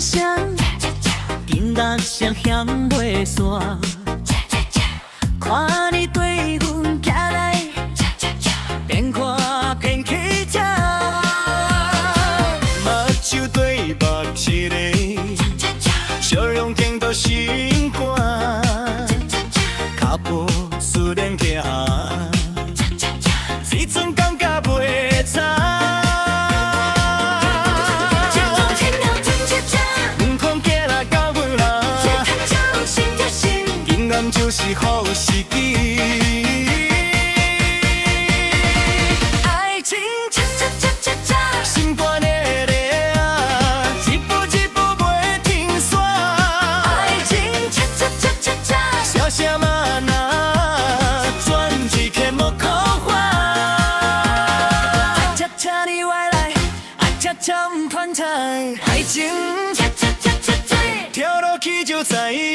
双，紧甲双险袂煞。看你对阮行来，边看边起笑。目睭对目一个，笑容见到心肝，脚步思念行，时阵感觉袂差。 就是好时机，爱情恰恰恰恰恰，心肝的个啊，一步一步袂停线。爱情恰恰恰恰恰，小小嘛那，转一刻无可还。爱恰恰你外来，爱恰恰唔款菜，爱情恰恰恰恰恰，跳落去就知影。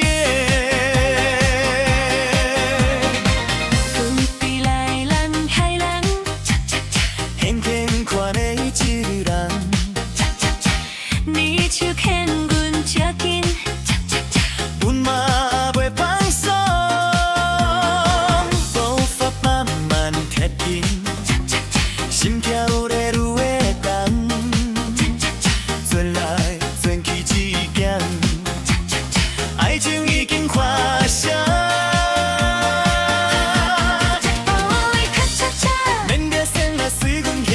手牵阮接近，阮嘛袂放松，步伐慢慢贴近，心跳在愈会重，转来转去之间，爱情已经发生。免着先来随阮行，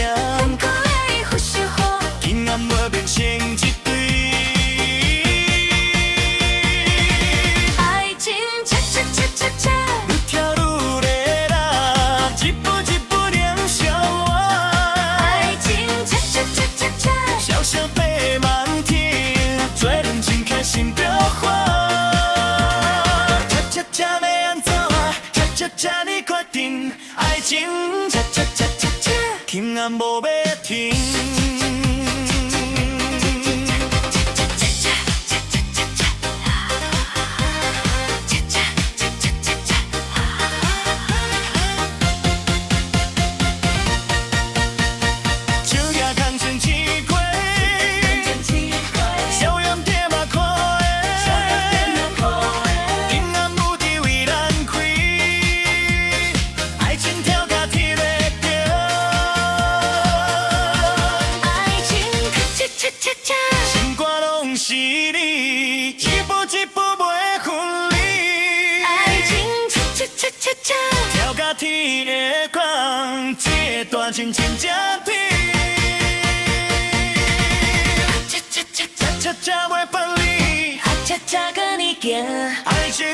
今晚要变成一。 心表花，恰恰恰要安怎啊？恰恰恰你决定，爱情恰恰恰恰恰，轻按无要停。 心肝拢是你，一步一步袂分离。爱情恰恰恰恰恰，跳甲天会光，这段情真正甜。恰恰恰恰恰恰袂分离，恰恰跟你行。爱情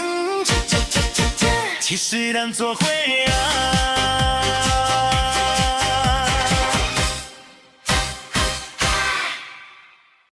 恰恰恰恰恰，其实咱做伙啊。